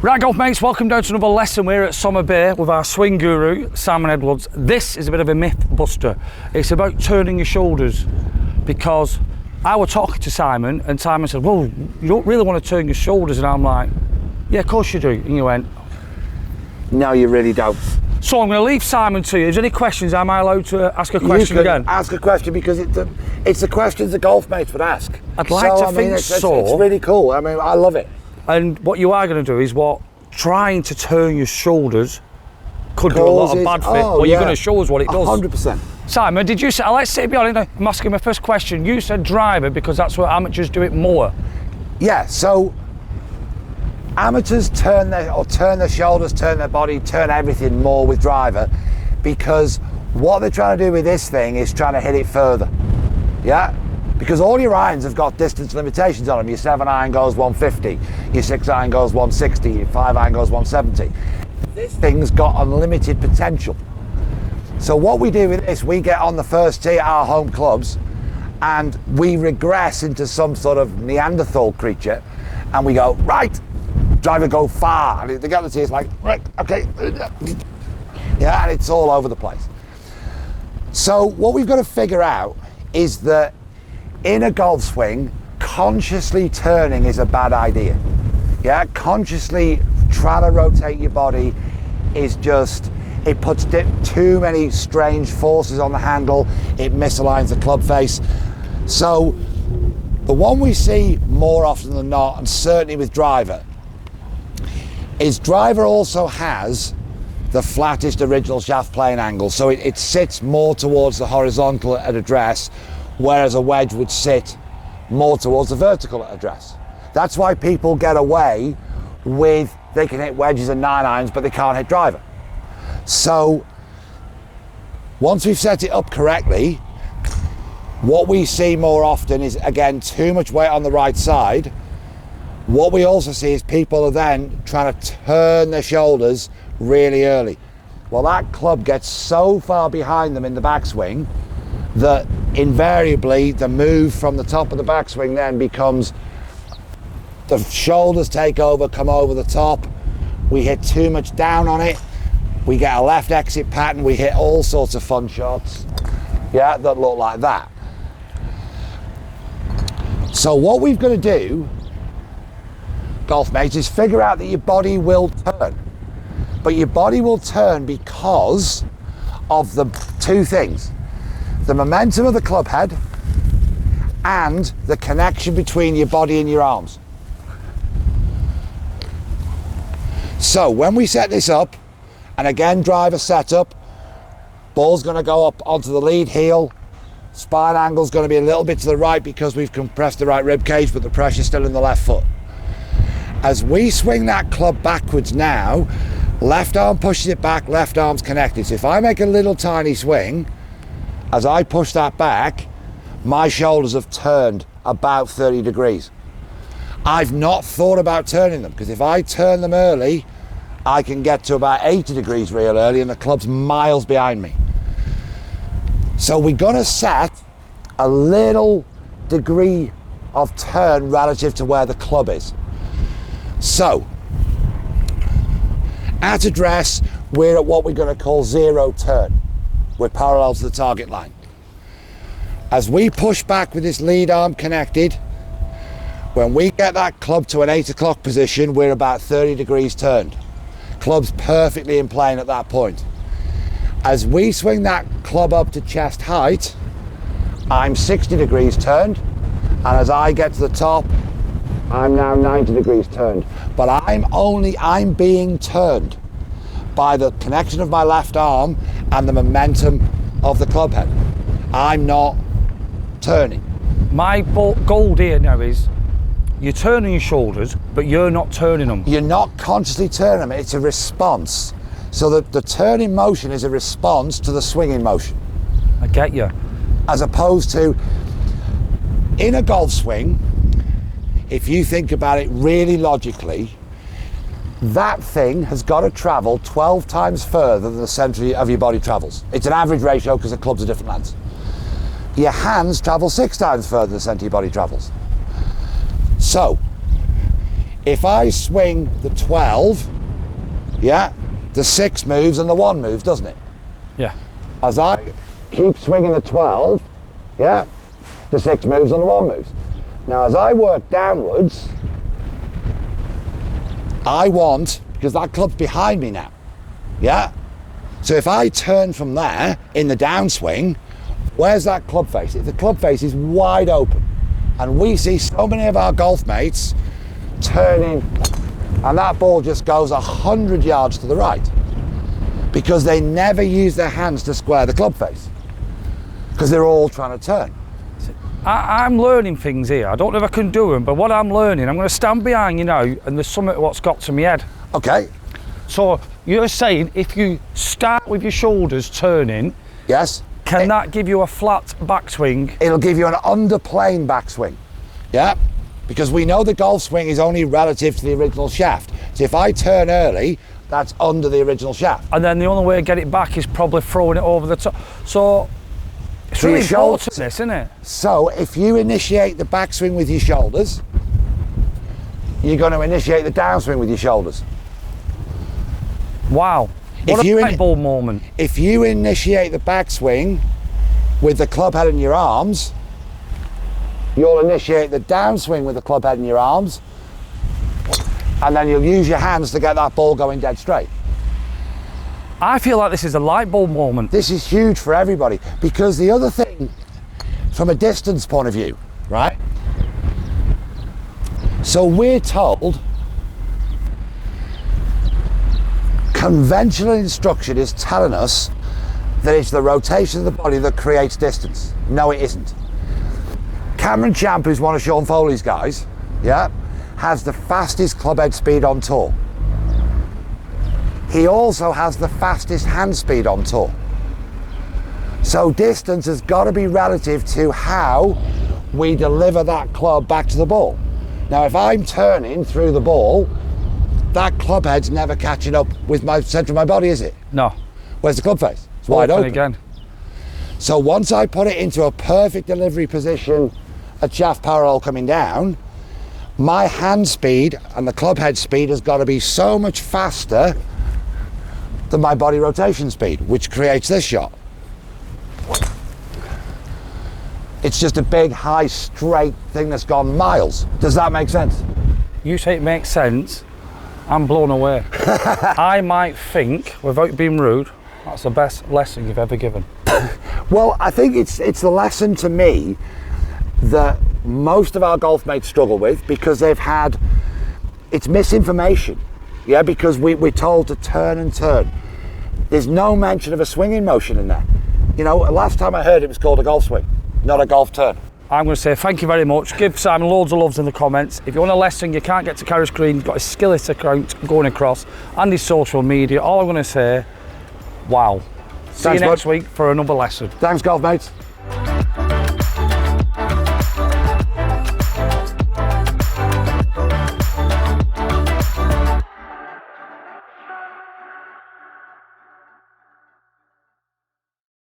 Right, golf mates, welcome down to another lesson. We're at Sommer Bay with our swing guru, Simon Edwards. This is a bit of a myth buster. It's about turning your shoulders, because I was talking to Simon and Simon said, well, you don't really want to turn your shoulders, and I'm like, yeah, of course you do. And you went, no, you really don't. So I'm going to leave Simon to you. Is there any questions? Am I allowed to ask a question again? Ask a question, because it's the questions the golf mates would ask. I'd like to think so. It's really cool. I mean, I love it. And what you are going to do is trying to turn your shoulders could do a lot of bad fit. Well, you're going to show us what it does. 100%. Simon, did you say, let's say, be honest, I'm asking my first question. You said driver because that's where amateurs do it more. Yeah, so amateurs turn their shoulders, turn their body, turn everything more with driver, because what they're trying to do with this thing is trying to hit it further. Yeah? Because all your irons have got distance limitations on them. Your 7-iron goes 150, your 6-iron goes 160, your 5-iron goes 170. This thing's got unlimited potential. So what we do with this, we get on the first tee at our home clubs and we regress into some sort of Neanderthal creature, and we go, right, driver go far. And they get the tee, it's like, right, okay. Yeah, and it's all over the place. So what we've got to figure out is that in a golf swing, consciously turning is a bad idea. Yeah, consciously trying to rotate your body is just, it puts too many strange forces on the handle, it misaligns the club face. So the one we see more often than not, and certainly with driver, is driver also has the flattest original shaft plane angle, so it sits more towards the horizontal at address, whereas a wedge would sit more towards the vertical at address. That's why people get away with, they can hit wedges and 9-irons, but they can't hit driver. So once we've set it up correctly, what we see more often is, again, too much weight on the right side. What we also see is people are then trying to turn their shoulders really early. Well, that club gets so far behind them in the backswing that invariably the move from the top of the backswing then becomes the shoulders take over, come over the top, we hit too much down on it, we get a left exit pattern, we hit all sorts of fun shots, yeah, that look like that. So what we've got to do, golf mates, is figure out that your body will turn. But your body will turn because of the two things: the momentum of the club head and the connection between your body and your arms. So when we set this up, and again, driver setup, ball's going to go up onto the lead heel, spine angle's going to be a little bit to the right because we've compressed the right rib cage, but the pressure's still in the left foot. As we swing that club backwards now, left arm pushes it back, left arm's connected. So if I make a little tiny swing, as I push that back, my shoulders have turned about 30 degrees. I've not thought about turning them, because if I turn them early, I can get to about 80 degrees real early and the club's miles behind me. So we're gonna set a little degree of turn relative to where the club is. So, at address, we're at what we're gonna call zero turn. We're parallel to the target line. As we push back with this lead arm connected, when we get that club to an 8 o'clock position, we're about 30 degrees turned. Club's perfectly in plane at that point. As we swing that club up to chest height, I'm 60 degrees turned, and as I get to the top, I'm now 90 degrees turned. But I'm being turned by the connection of my left arm and the momentum of the club head. I'm not turning. My goal here now is, you're turning your shoulders, but you're not turning them. You're not consciously turning them, it's a response. So the turning motion is a response to the swinging motion. I get you. As opposed to, in a golf swing, if you think about it really logically, that thing has got to travel 12 times further than the centre of your body travels. It's an average ratio because the clubs are different lengths. Your hands travel 6 times further than the centre of your body travels. So, If I swing the 12, yeah, the 6 moves and the 1 moves, doesn't it? Yeah. As I keep swinging the 12, yeah, the 6 moves and the 1 moves. Now, as I work downwards, I want, because that club's behind me now, yeah? So if I turn from there in the downswing, where's that club face? If the club face is wide open, and we see so many of our golf mates turning, and that ball just goes 100 yards to the right, because they never use their hands to square the club face, because they're all trying to turn. I'm learning things here. I don't know if I can do them, but what I'm learning, I'm going to stand behind you now, and there's something what's got to my head. Okay. So you're saying if you start with your shoulders turning, Yes. can that give you a flat backswing? It'll give you an underplane backswing, yeah? Because we know the golf swing is only relative to the original shaft. So if I turn early, that's under the original shaft. And then the only way to get it back is probably throwing it over the top. So it's really important, this, isn't it? So if you initiate the backswing with your shoulders, you're going to initiate the downswing with your shoulders. Wow. What a light bulb moment. If you initiate the backswing with the club head in your arms, you'll initiate the downswing with the club head in your arms, and then you'll use your hands to get that ball going dead straight. I feel like this is a light bulb moment. This is huge for everybody, because the other thing, from a distance point of view, right? So we're told, conventional instruction is telling us that it's the rotation of the body that creates distance. No, it isn't. Cameron Champ, who's one of Sean Foley's guys, yeah, has the fastest club head speed on tour. He also has the fastest hand speed on tour. So distance has got to be relative to how we deliver that club back to the ball. Now, if I'm turning through the ball, that club head's never catching up with my centre of my body, is it? No. Where's the club face? It's wide open. Again. So once I put it into a perfect delivery position at shaft parallel coming down, my hand speed and the club head speed has got to be so much faster than my body rotation speed, which creates this shot. It's just a big, high, straight thing that's gone miles. Does that make sense? You say it makes sense. I'm blown away. I might think, without being rude, that's the best lesson you've ever given. Well, I think it's the lesson to me that most of our golf mates struggle with, because they've had, it's misinformation. Yeah, because we're told to turn and turn. There's no mention of a swinging motion in there. You know, last time I heard it was called a golf swing, not a golf turn. I'm going to say thank you very much. Give Simon loads of loves in the comments. If you want a lesson, you can't get to Carriage Green, you've got his Skillet account going across and his social media. All I'm going to say, wow. See you next week for another lesson. Thanks, golf mates.